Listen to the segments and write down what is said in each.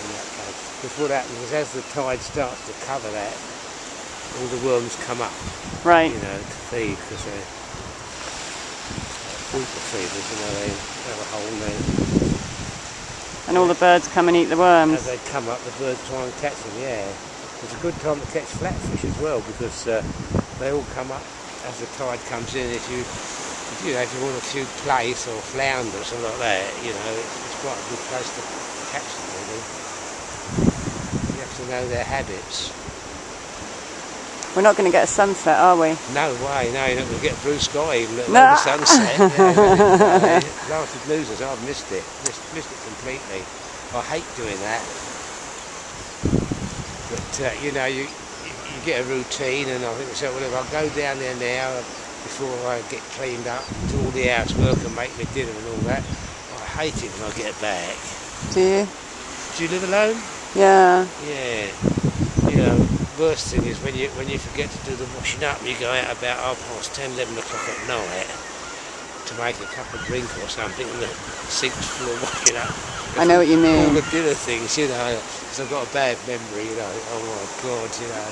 in that case. Because what happens is as the tide starts to cover that, all the worms come up, Right. you know, to feed, because they're filter feeders, you know, they have a hole there. And all the birds come and eat the worms. As they come up, the birds try and catch them, yeah. It's a good time to catch flatfish as well, because they all come up as the tide comes in. If you want a few plaice or flounder or something like that, you know, it's quite a good place to catch them, really. You have to know their habits. We're not going to get a sunset, are we? No way, no, you're not going to get a blue sky even at No. the sunset. Yeah, Last of Losers, I've missed it completely. I hate doing that. But, you know, you get a routine, and I think to myself, well, if I go down there now before I get cleaned up, do all the housework and make my dinner and all that, I hate it when I get back. Do you? Do you live alone? Yeah. Yeah. You know, worst thing is when you forget to do the washing up, you go out about 10:30, 11 o'clock at night to make a cup of drink or something, and the sink's full of washing up. I know what you mean. All the dinner things, you know, because I've got a bad memory, you know. Oh my God, you know.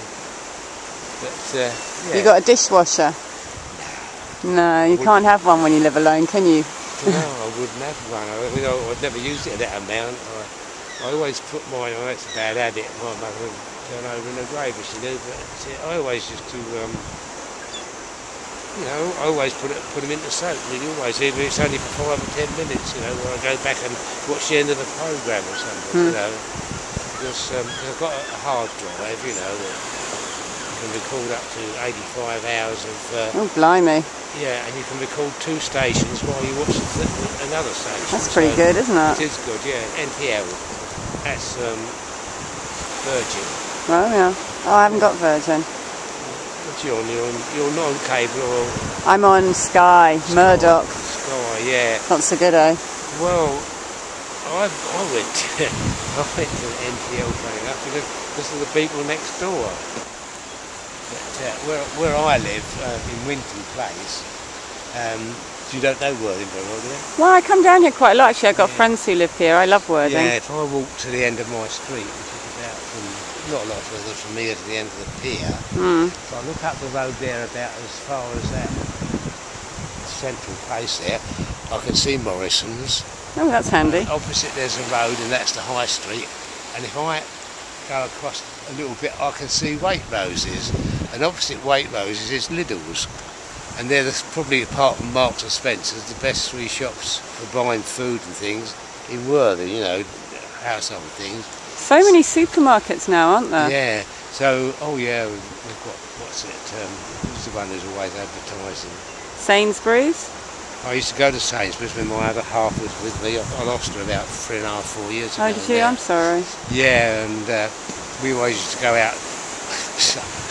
But yeah. You got a dishwasher? No, you can't have one when you live alone, can you? No, I wouldn't have one. I'd never used it at that amount. I always put mine on. That's a bad habit. My mother would turn over in the grave if she knew, but I always used to, you know, I always put them into soap. Really, always, even if it's only for 5 or 10 minutes. You know, where I go back and watch the end of the programme or something. You know, because I've got a hard drive. You know, that can record up to 85 hours of. Oh, blimey. Yeah, and you can record 2 stations while you watch another station. That's pretty good, isn't it? It is good, yeah. NTL. That's Virgin. Oh, yeah. Oh, I haven't got Virgin. What's you on? You're not on cable or... I'm on Sky, Murdoch. Sky, yeah. Not so good, eh? Well, I went to NTL, funny enough, because of the people next door. But where I live, in Winton Place, you don't know Worthing very well, do you? Well, I come down here quite a lot, actually. I've got friends who live here. I love Worthing. Yeah, if I walk to the end of my street, which is about not a lot further from here to the end of the pier, if I look up the road there about as far as that central place there, I can see Morrison's. Oh, that's handy. Opposite there's a road, and that's the High Street. And if I go across a little bit, I can see Waitroses, and opposite Waitroses is Lidl's, and they're probably, apart from Marks and Spencer's, the best 3 shops for buying food and things in Worthing, you know, household things. So many supermarkets now, aren't there? Yeah, so, oh yeah, we've got, what's it, who's the one who's always advertising? Sainsbury's? I used to go to Sainsbury's when my other half was with me. I lost her about 3.5, 4 years ago. Oh, did you? I'm sorry. Yeah, and we always used to go out.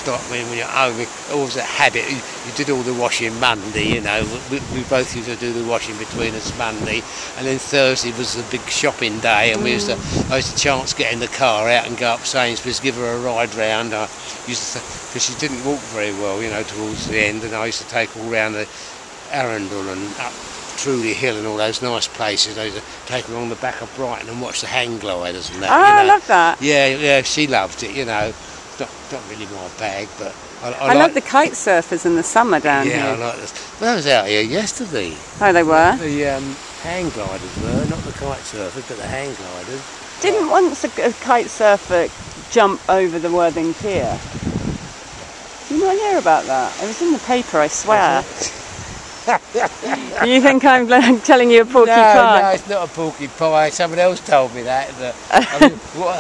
Like when you're home, always a habit. You did all the washing Monday, you know. We both used to do the washing between us Monday, and then Thursday was the big shopping day, and I used to chance get in the car out and go up Sainsbury's, give her a ride round. I used to, because she didn't walk very well, you know, towards the end, and I used to take her all round the Arundel and up Trudy Hill and all those nice places. I used to take her along the back of Brighton and watch the hang gliders and that. Oh, you know. I love that. Yeah, she loved it, you know. Not really my bag, but I love the kite surfers in the summer down here. Yeah, I like this. Well, I was out here yesterday. Oh, they were? The hang gliders were, not the kite surfers, but the hang gliders. Didn't once a kite surfer jump over the Worthing Pier? Did you not hear about that? It was in the paper, I swear. You think I'm telling you a porky pie? No, it's not a porky pie. Someone else told me that. I mean, what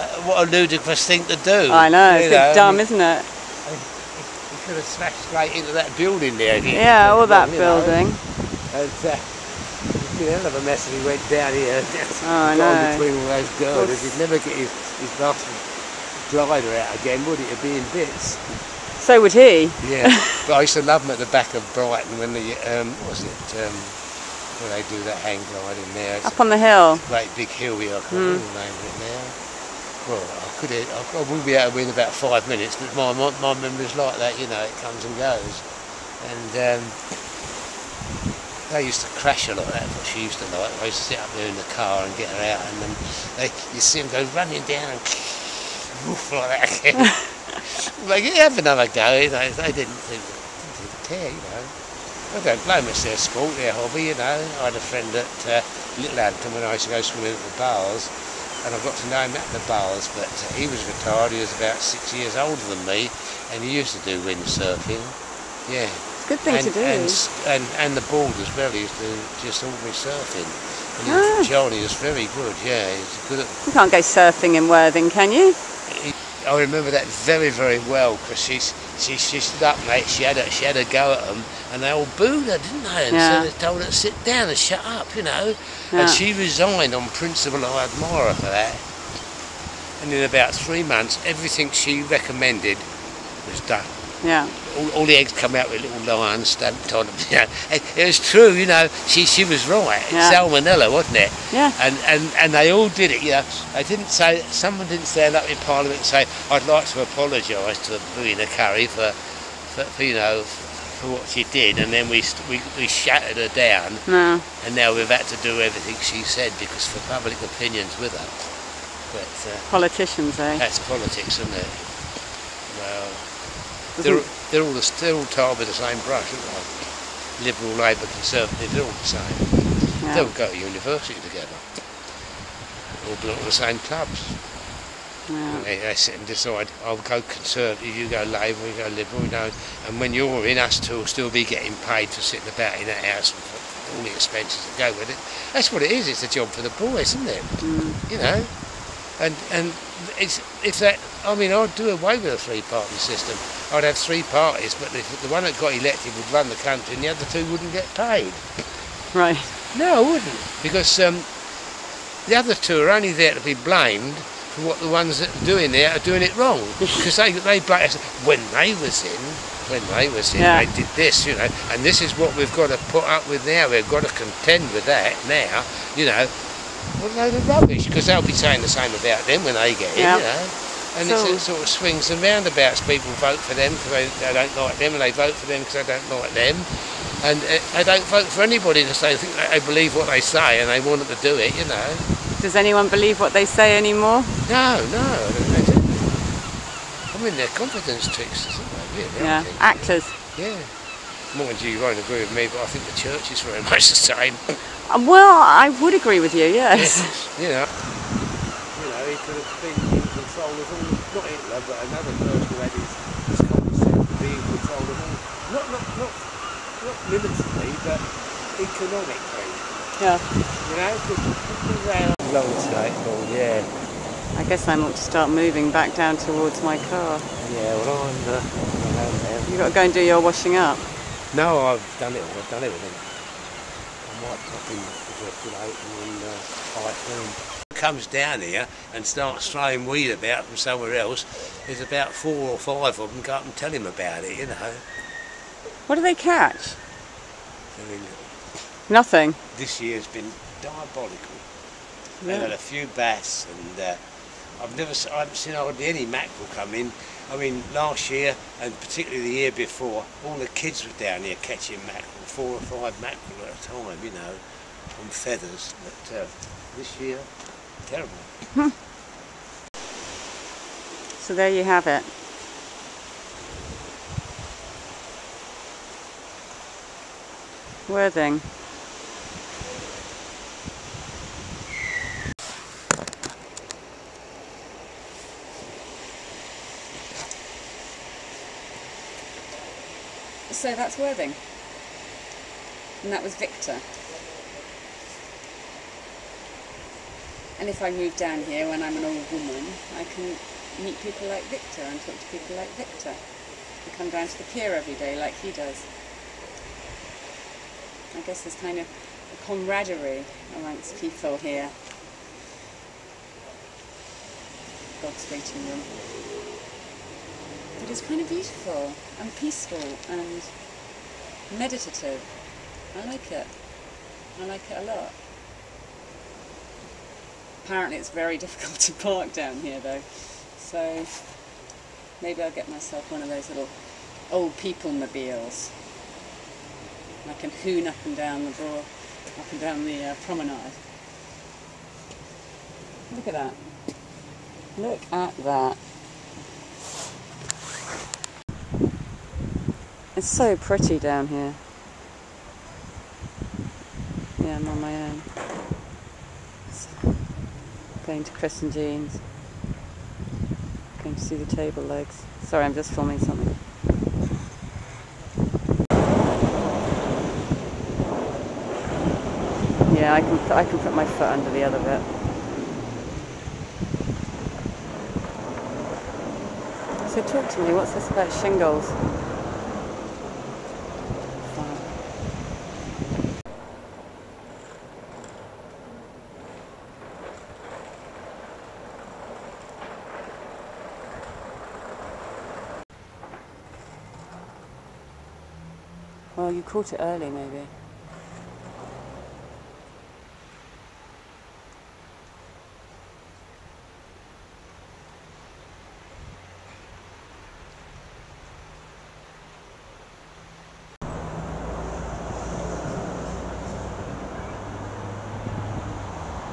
a ludicrous thing to do. I know, it's a bit dumb, isn't it? You could have smashed straight into that building there. Yeah, all that building. And it's been a hell of a mess if he went down here. Oh, I know. Between all those girders. He'd never get his bastard glider out again, would it? It'd be in bits. So would he. Yeah, but I used to love them at the back of Brighton when the, what was it, where they do that hang glide in there. Up on the hill. Great big hill here, I can't remember the name of it now. Well, I wouldn't be able to win about 5 minutes, but my memory's like that, you know, it comes and goes. And They used to crash a lot. That's what she used to like. I used to sit up there in the car and get her out, and then you see them go running down and woof like that again. Like, have another go. You know, they didn't care, you know. I don't blame them. It's their sport, their hobby, you know. I had a friend at Little Hampton when I used to go swimming at the bars, and I got to know him at the bars, but he was retired. He was about 6 years older than me, and he used to do windsurfing. Yeah. Good thing to do. And the board as well. He used to do just ordinary surfing. And Johnny was very good. Yeah, he's good at. You can't go surfing in Worthing, can you? I remember that very, very well, because she stood up, mate. She had a go at them, and they all booed her, didn't they? And so they told her to sit down and shut up, you know. Yeah. And she resigned on principle. I admire her for that. And in about 3 months, everything she recommended was done. Yeah. All the eggs come out with little lions stamped on them. You know. It was true, you know. She was right. Yeah. Salmonella, wasn't it? Yeah. And they all did it. You know. They didn't say. Someone didn't stand up in Parliament and say, "I'd like to apologise to Rowena Curry for you know, for what she did," and then we shattered her down. No. And now we've had to do everything she said because for public opinion's with her. But politicians, eh? That's politics, isn't it? Well. They're all tarred with the same brush, aren't they? Liberal, Labour, Conservative, they're all the same. Yeah. They'll go to university together. All belong to the same clubs. Yeah. They sit and decide, I'll go Conservative, you go Labour, we go Liberal, you know. And when you're in, us two will still be getting paid for sitting about in that house and for all the expenses that go with it. That's what it is. It's a job for the boys, isn't it? You know. And if that, I mean, I'd do away with a three-party system. I'd have 3 parties, but the one that got elected would run the country and the other 2 wouldn't get paid. Right. No, I wouldn't, because the other 2 are only there to be blamed for what the ones that are doing there are doing it wrong. Because they blame us. When they was in, they did this, you know, and this is what we've got to put up with now. We've got to contend with that now, you know. What a load of rubbish, because they'll be saying the same about them when they get in, you know. And it sort of swings and roundabouts. People vote for them because they don't like them, and they vote for them because they don't like them. And they don't vote for anybody because they think they believe what they say and they want them to do it, you know. Does anyone believe what they say anymore? No, they don't. I mean, they're confidence tricks, isn't they? Really, yeah, actors. Yeah. Mind you, you won't agree with me, but I think the church is very much the same. Well, I would agree with you, yes. You know, he could have been in control of all, not Hitler, but another person who had his concept to be in control of all, not militarily, but economically. Yeah. You know, long skateboard, yeah. I guess I ought to start moving back down towards my car. Yeah, well, I'm there. You've got to go and do your washing up. No, I've done it all. I've done everything. I might pop in the iPhone. Comes down here and starts throwing weed about from somewhere else. There's about 4 or 5 of them. Go up and tell him about it, you know. What do they catch? Very little. Nothing. This year's been diabolical. Yeah. They've had a few bass, and I haven't seen hardly any mackerel come in. I mean, last year, and particularly the year before, all the kids were down here catching mackerel, 4 or 5 mackerel at a time, you know, on feathers. But this year, terrible. So there you have it. Worthing. So that's Worthing, and that was Victor. And if I move down here when I'm an old woman, I can meet people like Victor and talk to people like Victor. I come down to the pier every day like he does. I guess there's kind of a camaraderie amongst people here. God's waiting room. But it's kind of beautiful and peaceful and meditative. I like it. I like it a lot. Apparently it's very difficult to park down here though, so maybe I'll get myself one of those little old people mobiles. I can hoon up and down the promenade. Look at that. Look at that. It's so pretty down here. Yeah, I'm on my own. So, going to Chris and Jean's. Going to see the table legs. Sorry, I'm just filming something. Yeah, I can put my foot under the other bit. So talk to me, what's this about shingles? Well, you caught it early, maybe.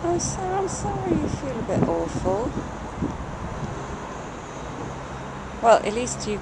Oh, Sarah, I'm sorry you feel a bit awful. Well, at least you